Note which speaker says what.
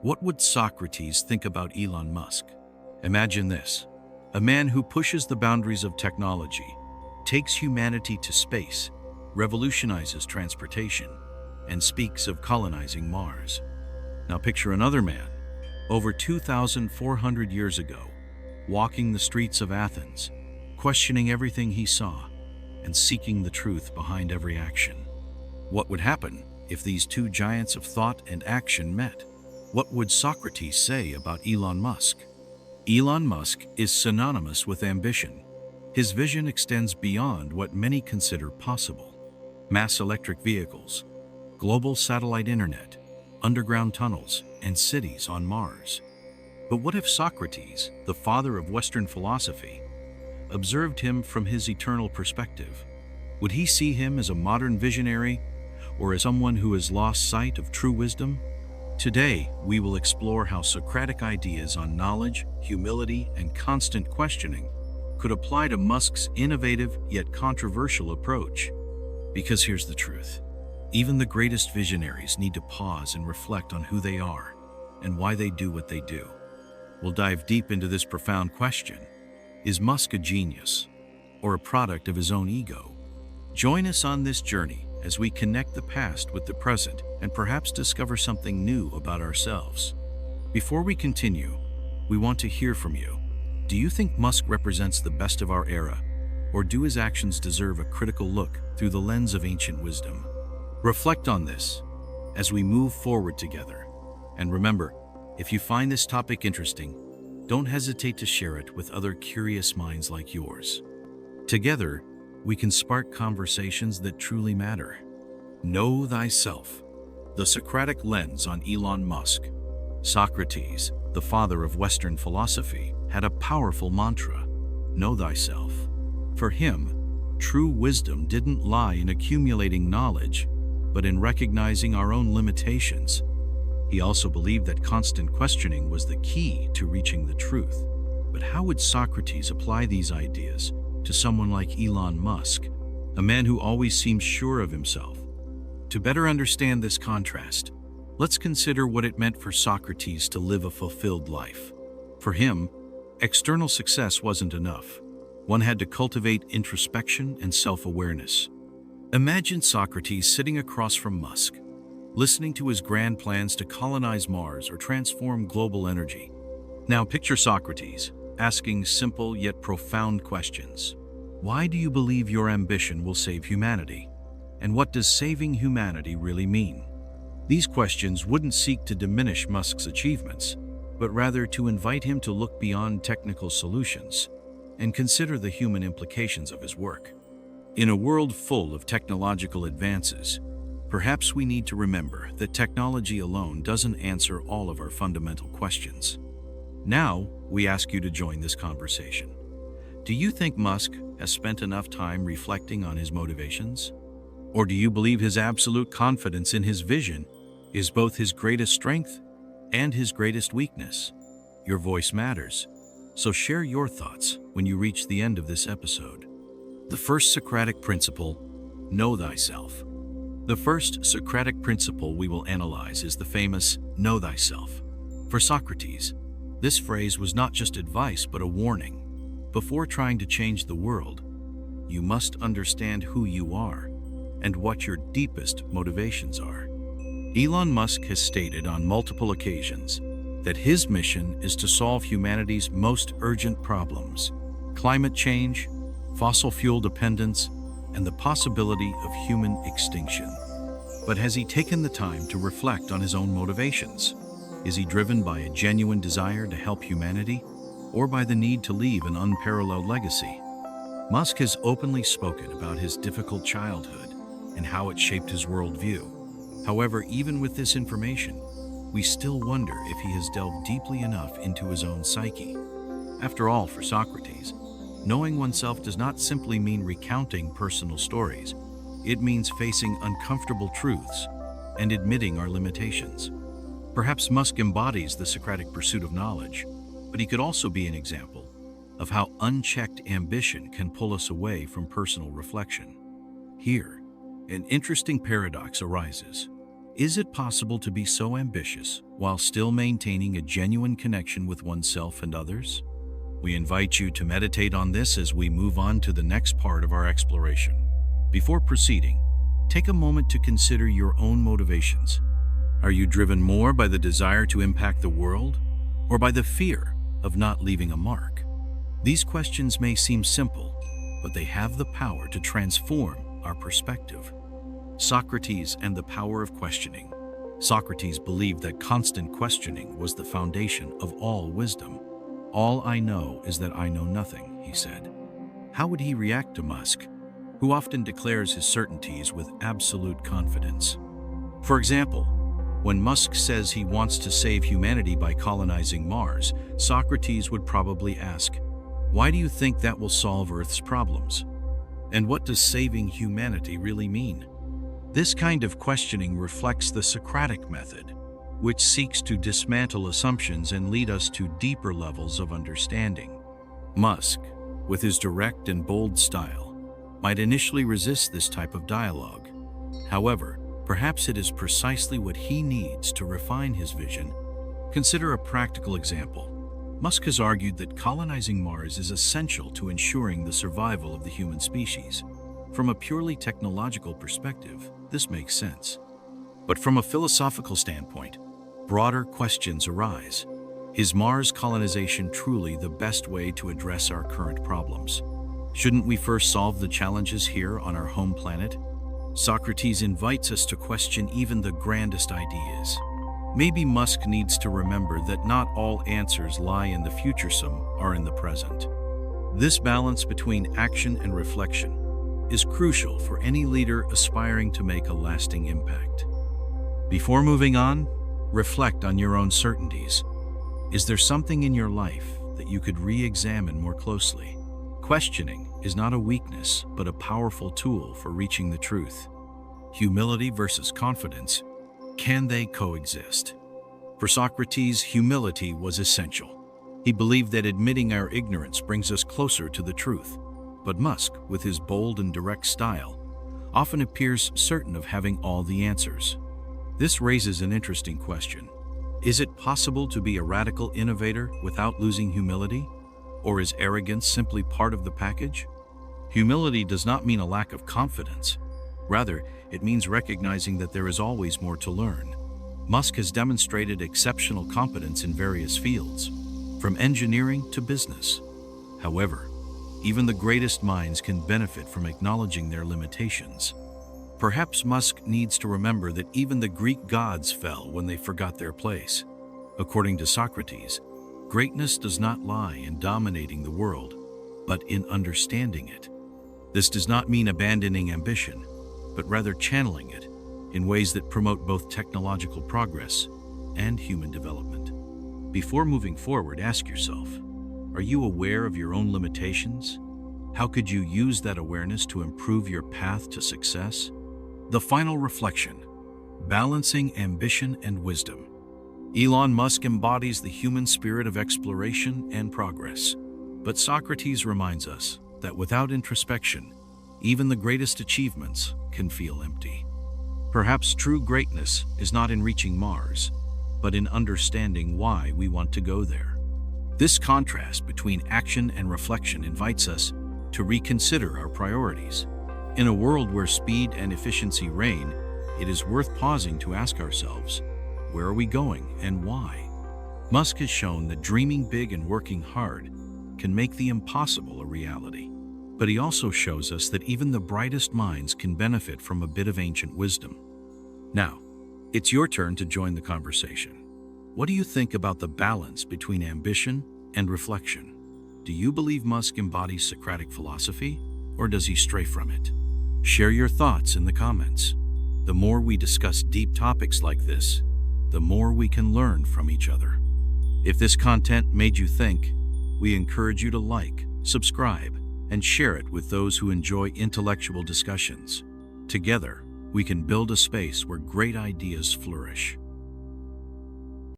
Speaker 1: What would Socrates think about Elon Musk? Imagine this: a man who pushes the boundaries of technology, takes humanity to space, revolutionizes transportation, and speaks of colonizing Mars. Now picture another man, over 2,400 years ago, walking the streets of Athens, questioning everything he saw, and seeking the truth behind every action. What would happen if these two giants of thought and action met? What would Socrates say about Elon Musk? Elon Musk is synonymous with ambition. His vision extends beyond what many consider possible. Mass electric vehicles, global satellite internet, underground tunnels, and cities on Mars. But what if Socrates, the father of Western philosophy, observed him from his eternal perspective? Would he see him as a modern visionary, or as someone who has lost sight of true wisdom? Today, we will explore how Socratic ideas on knowledge, humility, and constant questioning could apply to Musk's innovative yet controversial approach. Because here's the truth: even the greatest visionaries need to pause and reflect on who they are and why they do what they do. We'll dive deep into this profound question: is Musk a genius or a product of his own ego? Join us on this journey as we connect the past with the present and perhaps discover something new about ourselves. Before we continue, we want to hear from you. Do you think Musk represents the best of our era, or do his actions deserve a critical look through the lens of ancient wisdom? Reflect on this as we move forward together. And remember, if you find this topic interesting, don't hesitate to share it with other curious minds like yours. Together, we can spark conversations that truly matter. Know thyself. The Socratic lens on Elon Musk. Socrates, the father of Western philosophy, had a powerful mantra: know thyself. For him, true wisdom didn't lie in accumulating knowledge, but in recognizing our own limitations. He also believed that constant questioning was the key to reaching the truth. But how would Socrates apply these ideas to someone like Elon Musk, a man who always seems sure of himself? To better understand this contrast, let's consider what it meant for Socrates to live a fulfilled life. For him, external success wasn't enough. One had to cultivate introspection and self-awareness. Imagine Socrates sitting across from Musk, listening to his grand plans to colonize Mars or transform global energy. Now picture Socrates asking simple yet profound questions. Why do you believe your ambition will save humanity? And what does saving humanity really mean? These questions wouldn't seek to diminish Musk's achievements, but rather to invite him to look beyond technical solutions and consider the human implications of his work. In a world full of technological advances, perhaps we need to remember that technology alone doesn't answer all of our fundamental questions. Now, we ask you to join this conversation. Do you think Musk has spent enough time reflecting on his motivations? Or do you believe his absolute confidence in his vision is both his greatest strength and his greatest weakness? Your voice matters, so share your thoughts when you reach the end of this episode. The first Socratic principle: know thyself. The first Socratic principle we will analyze is the famous know thyself. For Socrates, this phrase was not just advice but a warning. Before trying to change the world, you must understand who you are and what your deepest motivations are. Elon Musk has stated on multiple occasions that his mission is to solve humanity's most urgent problems: climate change, fossil fuel dependence, and the possibility of human extinction. But has he taken the time to reflect on his own motivations? Is he driven by a genuine desire to help humanity, or by the need to leave an unparalleled legacy? Musk has openly spoken about his difficult childhood and how it shaped his worldview. However, even with this information, we still wonder if he has delved deeply enough into his own psyche. After all, for Socrates, knowing oneself does not simply mean recounting personal stories. It means facing uncomfortable truths and admitting our limitations. Perhaps Musk embodies the Socratic pursuit of knowledge, but he could also be an example of how unchecked ambition can pull us away from personal reflection. Here, an interesting paradox arises. Is it possible to be so ambitious while still maintaining a genuine connection with oneself and others? We invite you to meditate on this as we move on to the next part of our exploration. Before proceeding, take a moment to consider your own motivations. Are you driven more by the desire to impact the world or by the fear of not leaving a mark? These questions may seem simple, but they have the power to transform our perspective. Socrates and the power of questioning. Socrates believed that constant questioning was the foundation of all wisdom. "All I know is that I know nothing," he said. How would he react to Musk, who often declares his certainties with absolute confidence? For example, when Musk says he wants to save humanity by colonizing Mars, Socrates would probably ask, "Why do you think that will solve Earth's problems? And what does saving humanity really mean?" This kind of questioning reflects the Socratic method, which seeks to dismantle assumptions and lead us to deeper levels of understanding. Musk, with his direct and bold style, might initially resist this type of dialogue. However, perhaps it is precisely what he needs to refine his vision. Consider a practical example. Musk has argued that colonizing Mars is essential to ensuring the survival of the human species. From a purely technological perspective, this makes sense. But from a philosophical standpoint, broader questions arise. Is Mars colonization truly the best way to address our current problems? Shouldn't we first solve the challenges here on our home planet? Socrates invites us to question even the grandest ideas. Maybe Musk needs to remember that not all answers lie in the future, some are in the present. This balance between action and reflection is crucial for any leader aspiring to make a lasting impact. Before moving on, reflect on your own certainties. Is there something in your life that you could re-examine more closely? Questioning is not a weakness, but a powerful tool for reaching the truth. Humility versus confidence. Can they coexist? For Socrates, humility was essential. He believed that admitting our ignorance brings us closer to the truth. But Musk, with his bold and direct style, often appears certain of having all the answers. This raises an interesting question. Is it possible to be a radical innovator without losing humility? Or is arrogance simply part of the package? Humility does not mean a lack of confidence. Rather, it means recognizing that there is always more to learn. Musk has demonstrated exceptional competence in various fields, from engineering to business. However, even the greatest minds can benefit from acknowledging their limitations. Perhaps Musk needs to remember that even the Greek gods fell when they forgot their place. According to Socrates, greatness does not lie in dominating the world, but in understanding it. This does not mean abandoning ambition, but rather channeling it in ways that promote both technological progress and human development. Before moving forward, ask yourself, are you aware of your own limitations? How could you use that awareness to improve your path to success? The final reflection: balancing ambition and wisdom. Elon Musk embodies the human spirit of exploration and progress. But Socrates reminds us that without introspection, even the greatest achievements can feel empty. Perhaps true greatness is not in reaching Mars, but in understanding why we want to go there. This contrast between action and reflection invites us to reconsider our priorities. In a world where speed and efficiency reign, it is worth pausing to ask ourselves, where are we going and why? Musk has shown that dreaming big and working hard can make the impossible a reality. But he also shows us that even the brightest minds can benefit from a bit of ancient wisdom. Now, it's your turn to join the conversation. What do you think about the balance between ambition and reflection? Do you believe Musk embodies Socratic philosophy, or does he stray from it? Share your thoughts in the comments. The more we discuss deep topics like this, the more we can learn from each other. If this content made you think, we encourage you to like, subscribe, and share it with those who enjoy intellectual discussions. Together, we can build a space where great ideas flourish.